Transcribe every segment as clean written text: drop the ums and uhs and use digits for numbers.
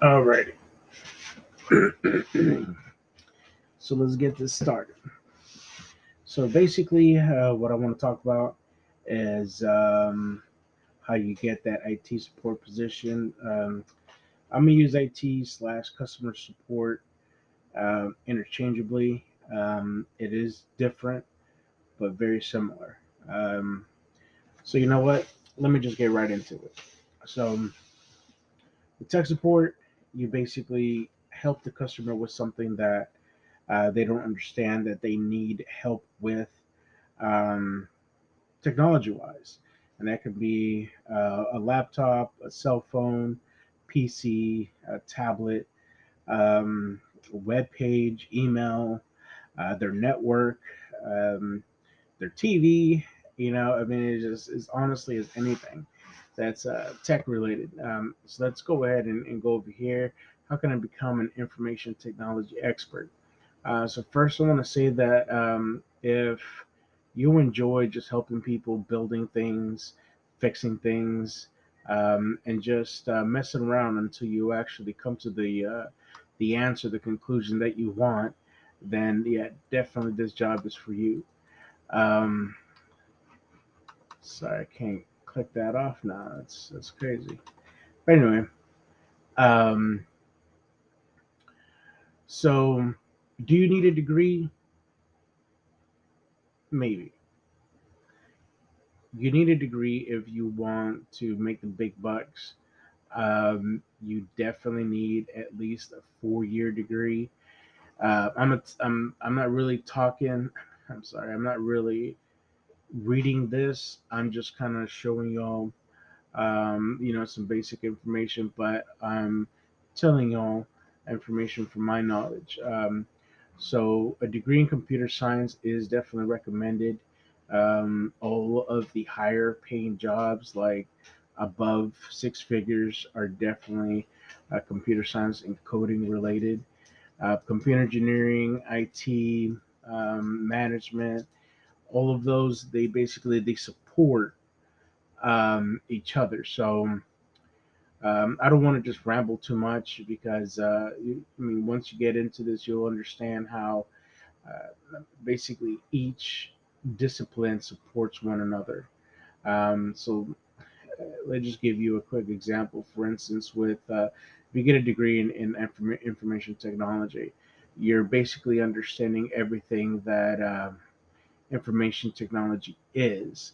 Alrighty. So let's get this started. So basically, what I want to talk about is how you get that IT support position. I'm gonna use IT slash customer support interchangeably. It is different, but very similar. Um, so you know what? Let me just get right into it. So with tech support, you basically help the customer with something that they don't understand that they need help with, um, technology wise. And that could be a laptop, a cell phone, PC, a tablet, web page, email, their network, um, their TV. I mean, it just is honestly is anything that's tech related. So let's go ahead and go over here. How can I become an information technology expert? So first, I want to say that if you enjoy just helping people, building things, fixing things, and just messing around until you actually come to the answer, the conclusion that you want, then yeah, definitely this job is for you. Um, Sorry, I can't click that off now. That's crazy. But anyway, um, so do you need a degree? Maybe. You need a degree if you want to make the big bucks. You definitely need at least a 4 year degree. I'm not really talking. I'm sorry. I'm not really reading this. I'm just kind of showing y'all, some basic information, but I'm telling y'all information from my knowledge. So a degree in computer science is definitely recommended. All of the higher paying jobs, like above six figures, are definitely computer science and coding related. Computer engineering, IT, management, all of those, they support each other. So I don't want to just ramble too much because I mean, once you get into this, you'll understand how basically each discipline supports one another. Let's just give you a quick example. For instance, with if you get a degree in information technology, you're basically understanding everything that information technology is,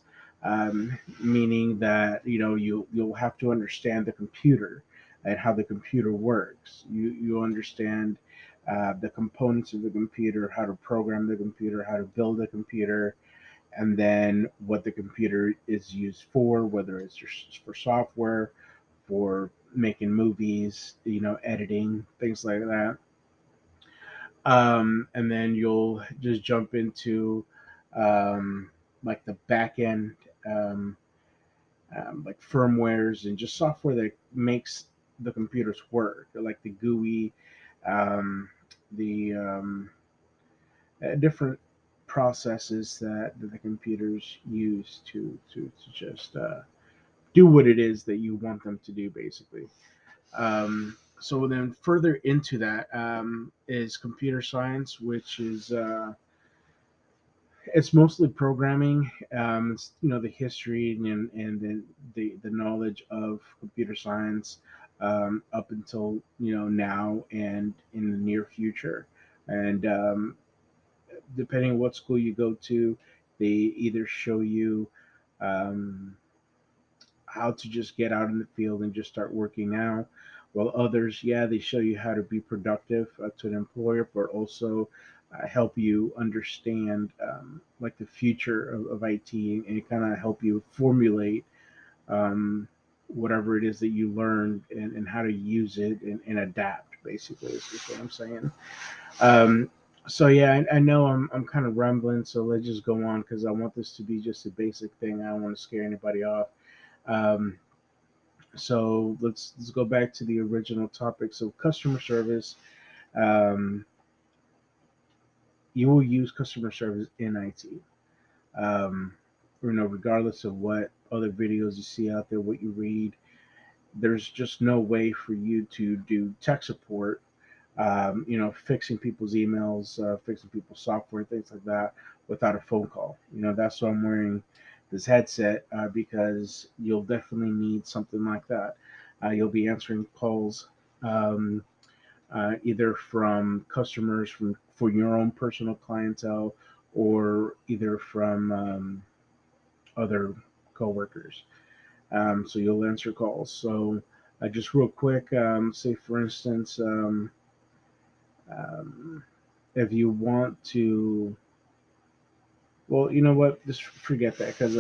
meaning that you'll have to understand the computer and how the computer works. You understand the components of the computer, how to program the computer, how to build a computer, and then what the computer is used for, whether it's just for software, for making movies, editing, things like that. And then you'll just jump into like the back end, um, like firmwares and just software that makes the computers work, like the GUI, the different processes that the computers use to just do what it is that you want them to do, basically. So then further into that is computer science, which is it's mostly programming. It's, the history and the knowledge of computer science up until now and in the near future. And depending on what school you go to, they either show you um, how to just get out in the field and just start working now, while others, yeah, they show you how to be productive to an employer, but also help you understand like the future of IT and kind of help you formulate um, whatever it is that you learned and how to use it and adapt. Basically, is what I'm saying. Um, so yeah, I know I'm kind of rambling, so let's just go on because I want this to be just a basic thing. I don't want to scare anybody off. Um, so let's go back to the original topic. So customer service, um, you will use customer service in IT. Um, regardless of what other videos you see out there, what you read, there's just no way for you to do tech support, fixing people's emails, fixing people's software, things like that, without a phone call. That's why I'm wearing this headset, because you'll definitely need something like that. You'll be answering calls, um, either from customers from for your own personal clientele, or either from other coworkers. So you'll answer calls. So just real quick, say for instance, um, if you want to, well, you know what? Just forget that, because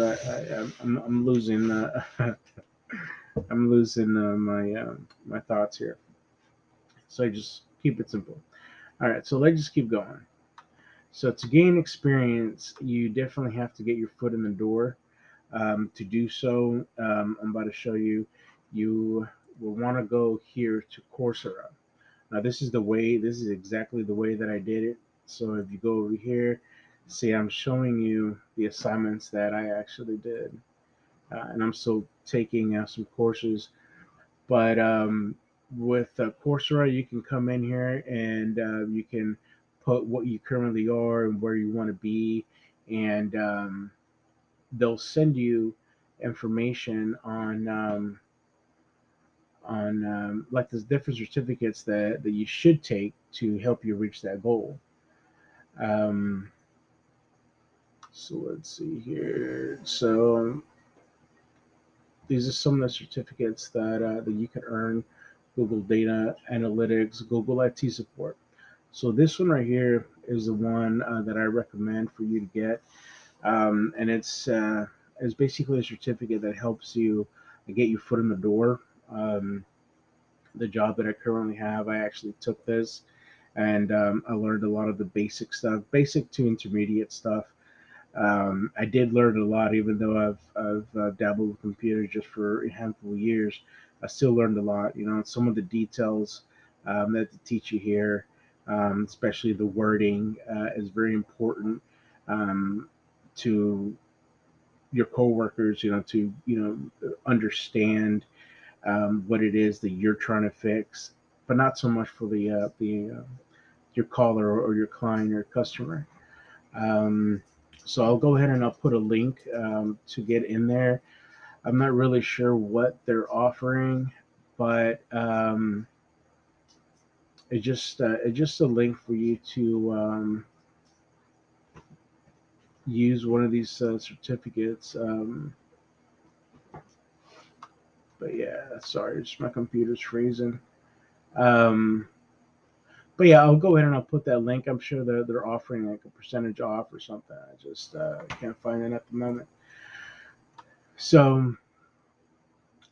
I'm losing I'm losing my thoughts here. So I just keep it simple. All right, so let's just keep going. So to gain experience, you definitely have to get your foot in the door. To do so, I'm about to show you. You will want to go here to Coursera. Now, this is exactly the way that I did it. So if you go over here, see, I'm showing you the assignments that I actually did. And I'm still taking some courses. But with Coursera, you can come in here and you can put what you currently are and where you want to be. And they'll send you information on like the different certificates that you should take to help you reach that goal. Um, so let's see here. So these are some of the certificates that you can earn: Google Data Analytics, Google IT Support. So this one right here is the one that I recommend for you to get, and it's basically a certificate that helps you get your foot in the door. Um, the job that I currently have, I actually took this, and I learned a lot of the basic stuff, basic to intermediate stuff. I did learn a lot, even though I've dabbled with computers just for a handful of years. I still learned a lot. Some of the details that they teach you here, especially the wording, is very important um, to your coworkers. To understand what it is that you're trying to fix, but not so much for the your caller or your client or customer. Um, so I'll go ahead and I'll put a link to get in there. I'm not really sure what they're offering, but it's just a link for you to use one of these certificates. But yeah, sorry, just my computer's freezing. Um, but yeah, I'll go ahead and I'll put that link. I'm sure they're offering like a percentage off or something. I just can't find it at the moment. So,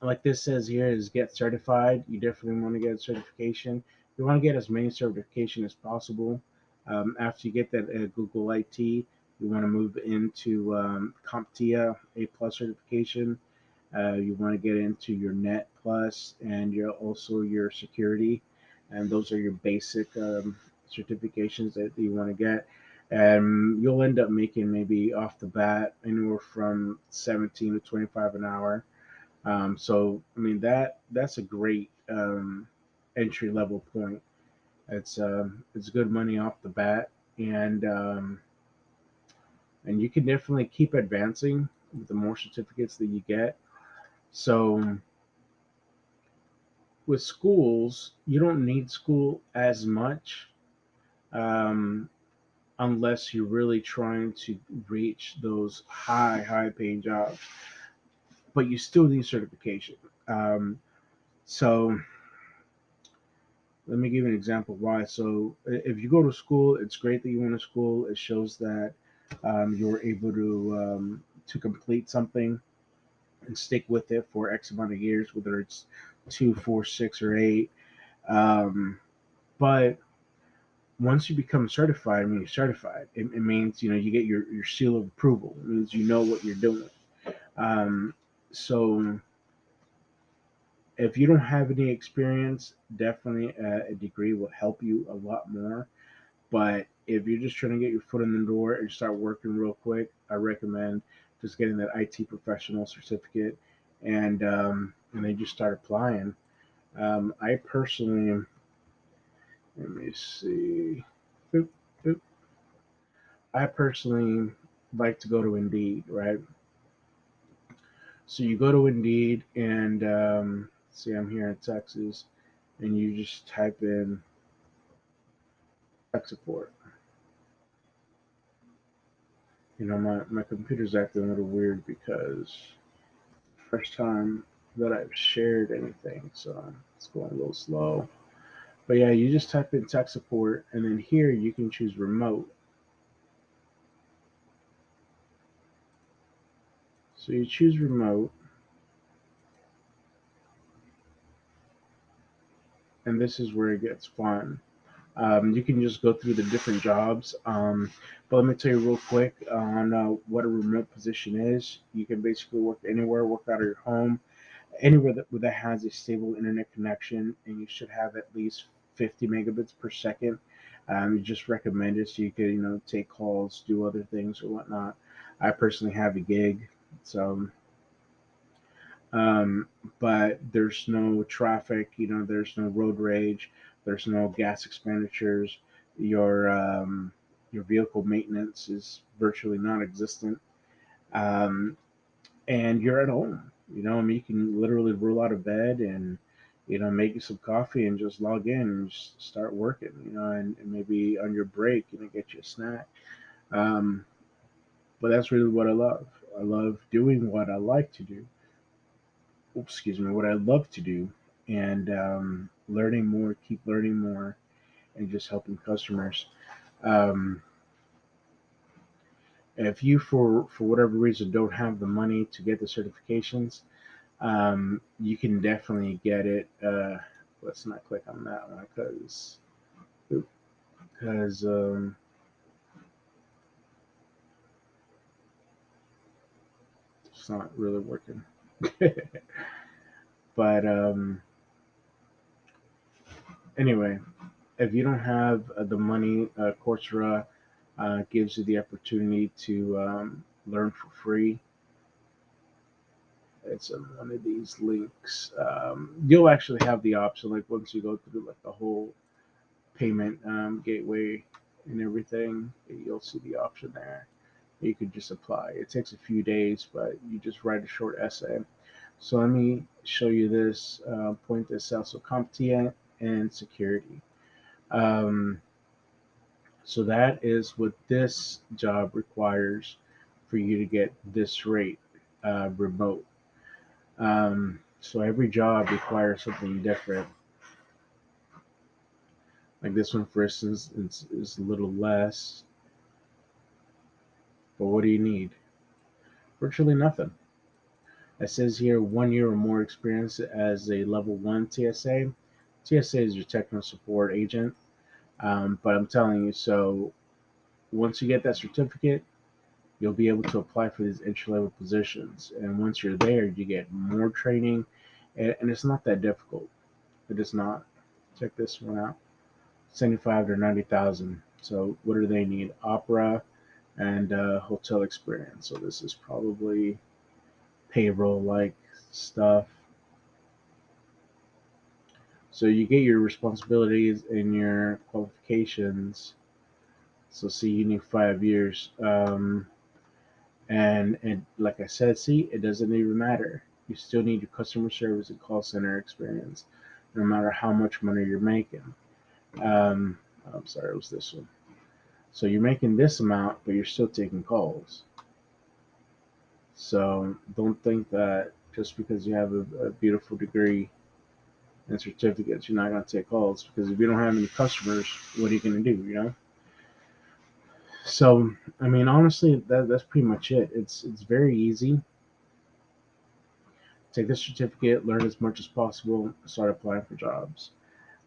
like this says here, is get certified. You definitely want to get a certification. You want to get as many certification as possible. After you get that Google IT, you want to move into CompTIA A plus certification. You want to get into your Net Plus and your security, and those are your basic certifications that you want to get. And you'll end up making maybe off the bat anywhere from 17 to 25 an hour. So I mean that's a great entry level point. It's good money off the bat, and you can definitely keep advancing with the more certificates that you get. So with schools, you don't need school as much, um, unless you're really trying to reach those high paying jobs. But you still need certification. Um, so let me give you an example why. So if you go to school, it's great that you went to school. It shows that you were able to complete something and stick with it for X amount of years, whether it's 2, 4, 6, or 8. But once you become certified, I mean, you're certified. It means you get your seal of approval. It means you know what you're doing. Um, so if you don't have any experience, definitely a degree will help you a lot more. But if you're just trying to get your foot in the door and start working real quick, I recommend just getting that IT professional certificate. And and they just start applying. I personally, let me see. Boop, boop. I personally like to go to Indeed, right? So you go to Indeed and see, I'm here in Texas, and you just type in tech support. My computer's acting a little weird because first time that I've shared anything, so it's going a little slow. But yeah, you just type in tech support, and then here you can choose remote. So you choose remote, and this is where it gets fun. You can just go through the different jobs. But let me tell you real quick on what a remote position is. You can basically work anywhere, work out of your home, anywhere that has a stable internet connection, and you should have at least 50 megabits per second. You just recommend it so you could, take calls, do other things or whatnot. I personally have a gig, so um, but there's no traffic, there's no road rage, there's no gas expenditures. Your vehicle maintenance is virtually non-existent, um, and you're at home. I mean, you can literally roll out of bed and make you some coffee and just log in and just start working. And maybe on your break, get you a snack. Um, but that's really what I love. I love doing what I like to do, excuse me, what I love to do, and learning more, keep learning more, and just helping customers. Um, if you, for whatever reason, don't have the money to get the certifications, you can definitely get it. Let's not click on that one because it's not really working. But anyway, if you don't have the money, Coursera gives you the opportunity to learn for free. It's in one of these links. You'll actually have the option, like once you go through like the whole payment gateway and everything, you'll see the option there. You could just apply. It takes a few days, but you just write a short essay. So let me show you this. Point this out. So CompTIA and security. Um, So that is what this job requires for you to get this rate remote. So every job requires something different. Like this one, for instance, is a little less. But what do you need? Virtually nothing. It says here 1 year or more experience as a level one TSA. TSA is your technical support agent. But I'm telling you, so once you get that certificate, you'll be able to apply for these entry level positions. And once you're there, you get more training, and it's not that difficult. It is not. Check this one out: 75 to 90,000. So what do they need? Opera and hotel experience. So this is probably payroll like stuff. So you get your responsibilities and your qualifications. So see, you need 5 years. And like I said, see, it doesn't even matter. You still need your customer service and call center experience, no matter how much money you're making. Um, I'm sorry, it was this one. So you're making this amount, but you're still taking calls. So don't think that just because you have a beautiful degree and certificates, you're not going to take calls. Because if you don't have any customers, what are you going to do? So I mean, honestly, that's pretty much it. It's very easy. Take the certificate, learn as much as possible, start applying for jobs.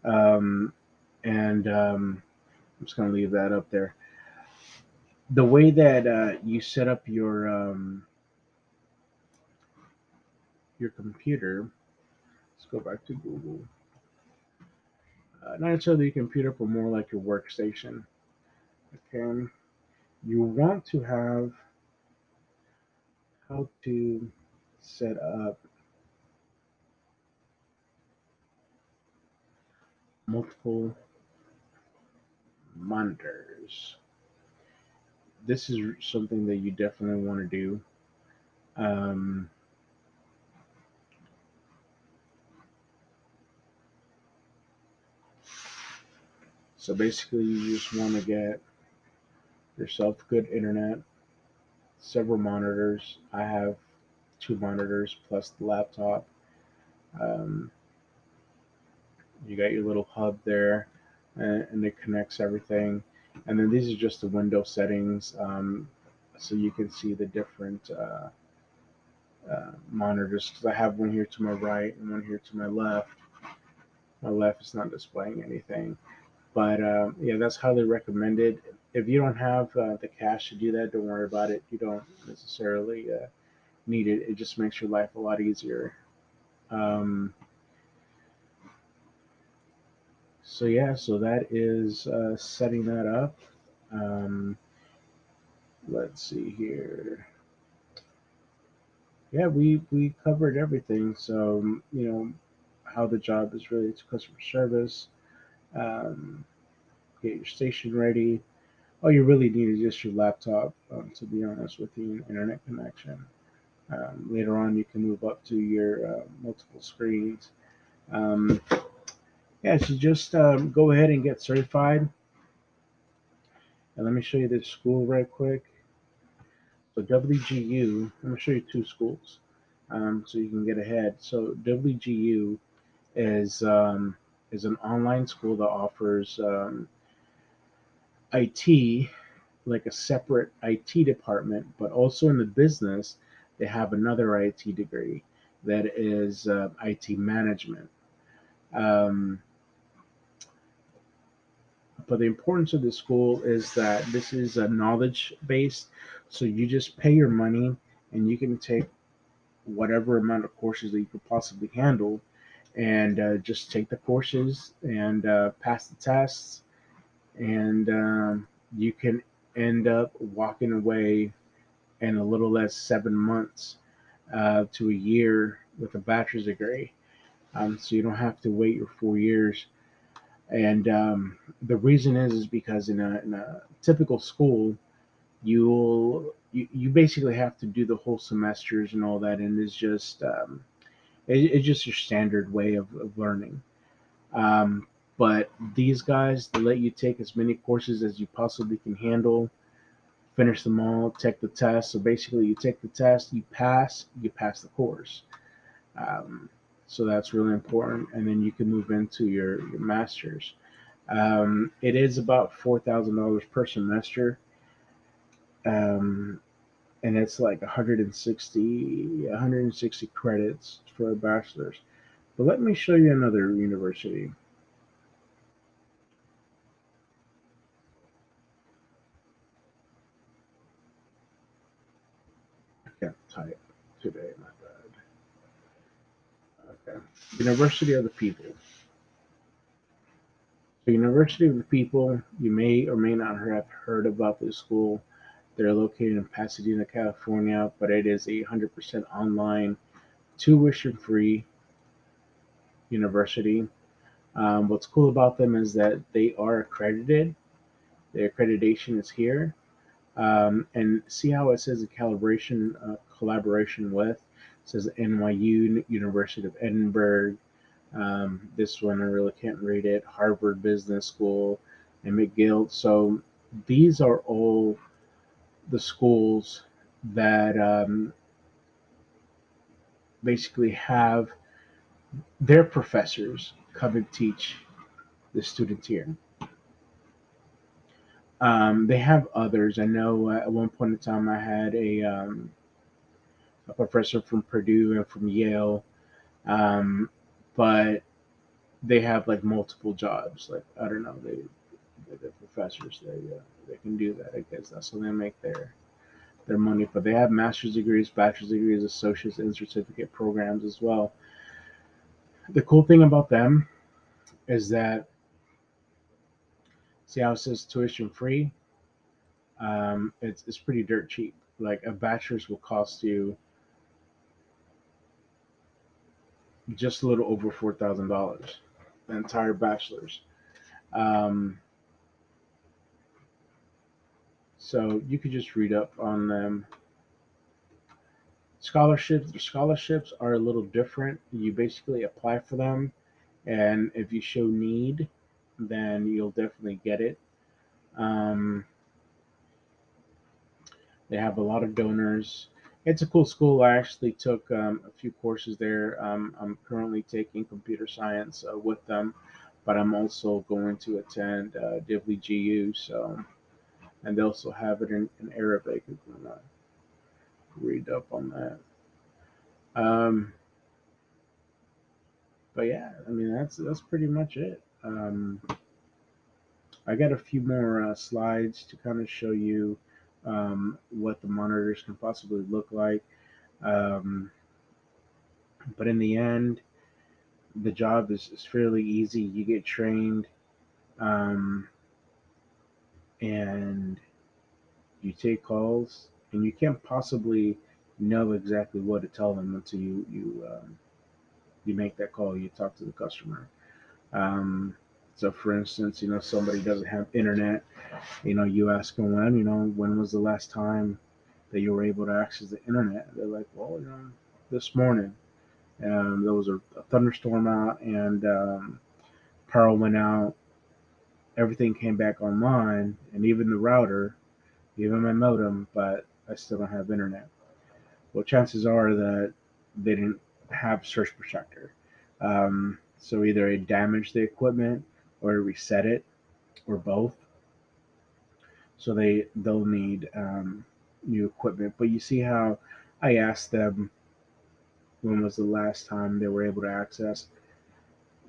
Um, and I'm just going to leave that up there. The way that you set up your computer, let's go back to Google. Not necessarily your computer, but more like your workstation. Okay, you want to have how to set up multiple monitors. This is something that you definitely want to do. Um, so basically, you just want to get yourself good internet, several monitors. I have two monitors plus the laptop. Um, you got your little hub there, and it connects everything. And then these are just the window settings, so you can see the different monitors. Because I have one here to my right and one here to my left. My left is not displaying anything, but yeah, that's highly recommended. If you don't have the cash to do that, don't worry about it. You don't necessarily need it. It just makes your life a lot easier. Um, so yeah, so that is setting that up. Um, let's see here. Yeah, we covered everything. So how the job is related to customer service. Um, get your station ready. All you really need is just your laptop. To be honest with you, and internet connection. Later on, you can move up to your multiple screens. Um, yeah, so just go ahead and get certified. And let me show you this school right quick. So WGU, I'm gonna show you two schools, so you can get ahead. So WGU is an online school that offers IT, like a separate IT department, but also in the business they have another IT degree that is IT management. Um, but the importance of this school is that this is a knowledge based, so you just pay your money and you can take whatever amount of courses that you could possibly handle, and just take the courses and pass the tests, and you can end up walking away in a little less 7 months to a year with a bachelor's degree. So you don't have to wait your 4 years. And the reason is because in a typical school, you basically have to do the whole semesters and all that, and it's just your standard way of learning. Um, but these guys, they let you take as many courses as you possibly can handle, finish them all, take the test. So basically, you take the test, you pass the course. Um, so that's really important, and then you can move into your master's. It is about $4,000 per semester, um, and it's like 160 credits for a bachelor's. But let me show you another university. I can't type today, my bad. Okay. University of the People. The University of the People, you may or may not have heard about this school. They're located in Pasadena, California, but it is a 100% online, tuition free university. What's cool about them is that they are accredited. Their accreditation is here. And see how it says a collaboration with? It says NYU, University of Edinburgh. This one I really can't read it. Harvard Business School and McGill. So these are all the schools that basically have their professors come and teach the students here. They have others. I know at one point in time I had a professor from Purdue and from Yale, um, but they have like multiple jobs. Like I don't know, they're professors. They can do that. I guess that's how they make their money. But they have master's degrees, bachelor's degrees, associates, and certificate programs as well. The cool thing about them is that see how it says tuition free. It's pretty dirt cheap. Like a bachelor's will cost you just a little over $4,000. the entire bachelor's. Um, so you could just read up on them. Scholarships, the scholarships are a little different. You basically apply for them, and if you show need, then you'll definitely get it. Um, they have a lot of donors. It's a cool school. I actually took a few courses there. I'm currently taking computer science with them, but I'm also going to attend WGU. So, and they also have it in Arabic. I'm gonna read up on that. Um, but yeah, I mean that's pretty much it. I got a few more slides to kind of show you what the monitors can possibly look like. Um, but in the end, the job is fairly easy. You get trained, um, and you take calls, and you can't possibly know exactly what to tell them until you make that call. You talk to the customer. Um, so, for instance, somebody doesn't have internet. You ask them when was the last time that you were able to access the internet? They're like, well, this morning. There was a thunderstorm out, and power went out. Everything came back online, and even the router, even my modem, but I still don't have internet. Well, chances are that they didn't have Surge Protector. So either it damaged the equipment or it reset it or both. So they'll need new equipment. But you see how I asked them when was the last time they were able to access.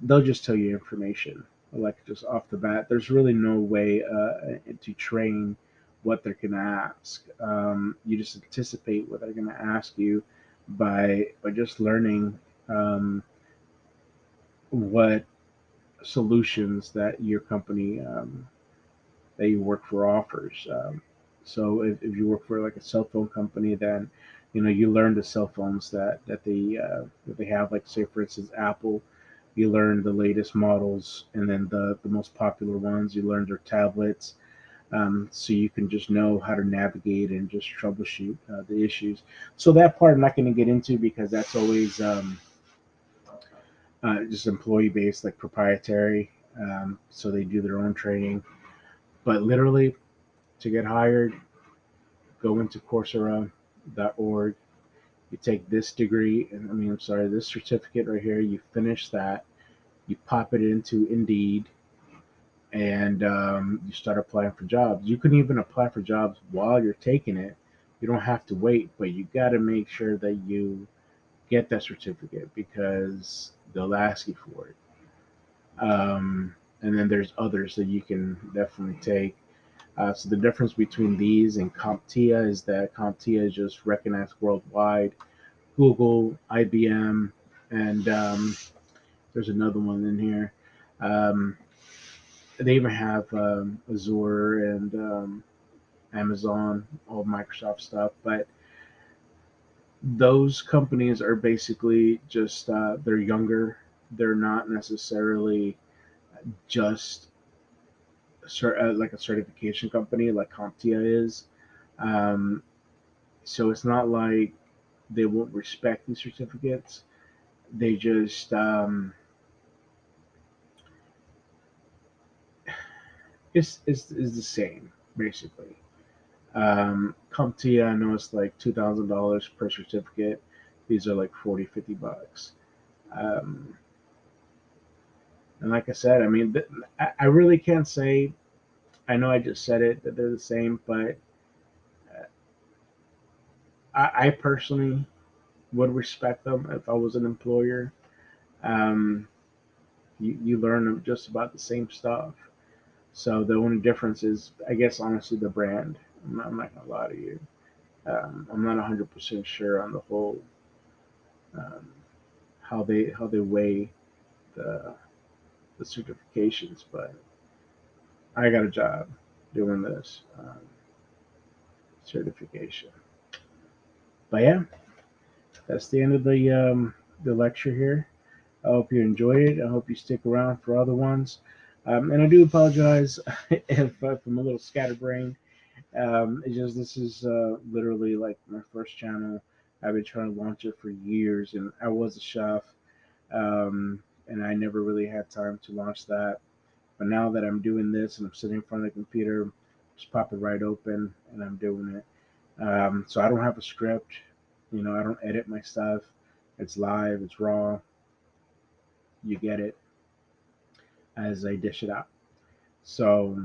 They'll just tell you information like just off the bat. There's really no way to train what they're gonna ask. You just anticipate what they're gonna ask you by just learning what solutions that your company that you work for offers. So if you work for like a cell phone company, then you learn the cell phones that they have. Like say for instance, Apple. You learn the latest models, and then the most popular ones. You learn their tablets, so you can just know how to navigate and just troubleshoot the issues. So that part I'm not going to get into because that's always just employee based, like proprietary. So they do their own training. But literally, to get hired, go into Coursera.org. You take this degree, and I'm sorry, this certificate right here. You finish that. You pop it into Indeed, and you start applying for jobs. You can even apply for jobs while you're taking it. You don't have to wait, but you got to make sure that you get that certificate because they'll ask you for it. And then there's others that you can definitely take. So the difference between these and CompTIA is that CompTIA is just recognized worldwide. Google, IBM, and there's another one in here. Um, they even have Azure and Amazon, all Microsoft stuff. But those companies are basically just they're younger. They're not necessarily just like a certification company like CompTIA is. Um, so it's not like they won't respect these certificates. They just it's the same basically. CompTIA, I know it's like $2,000 per certificate. These are like 40, $50. Um, and like I said, I mean, I really can't say. I know I just said it that they're the same, but I personally would respect them if I was an employer. Um, you learn just about the same stuff. So the only difference is, I guess, honestly, the brand. I'm not gonna lie to you. I'm not 100% sure on the whole um, how they weigh the the certifications, but I got a job doing this certification. But yeah, that's the end of the lecture here. I hope you enjoy it. I hope you stick around for other ones. And I do apologize if I'm a little scatterbrained. It's just this is literally like my first channel. I've been trying to launch it for years, and I was a chef, and I never really had time to launch that. But now that I'm doing this and I'm sitting in front of the computer, just pop it right open and I'm doing it. So I don't have a script. I don't edit my stuff. It's live. It's raw. You get it as I dish it out. So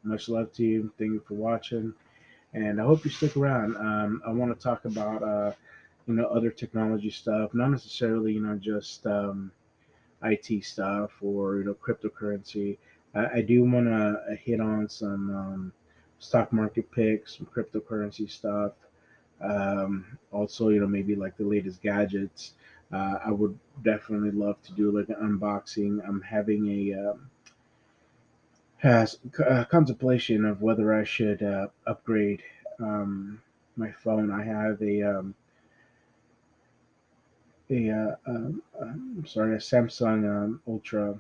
much love to you. Thank you for watching, and I hope you stick around. I want to talk about other technology stuff, not necessarily just IT stuff or cryptocurrency. I do want to hit on some stock market picks, some cryptocurrency stuff. Also, maybe like the latest gadgets. I would definitely love to do like an unboxing. I'm having a contemplation of whether I should upgrade my phone. I have a Samsung Ultra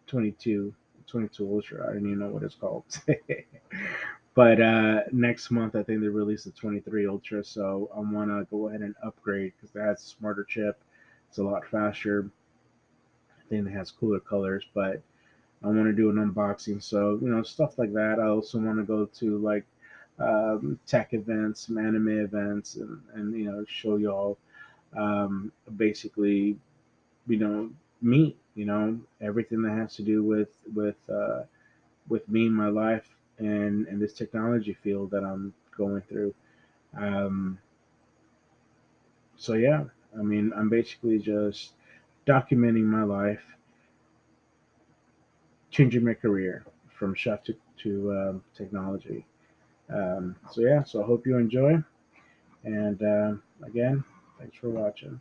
22, 22 Ultra. I don't even know what it's called. But next month, I think they release the 23 Ultra, so I want to go ahead and upgrade because it has a smarter chip. It's a lot faster. I think it has cooler colors, but I want to do an unboxing. So, stuff like that. I also want to go to like tech events, some anime events, and show y'all basically, you know, me, everything that has to do with me and my life and this technology field that I'm going through. Um, so yeah, I mean, I'm basically just documenting my life, changing my career from chef to technology. So yeah, so I hope you enjoy, and again, thanks for watching.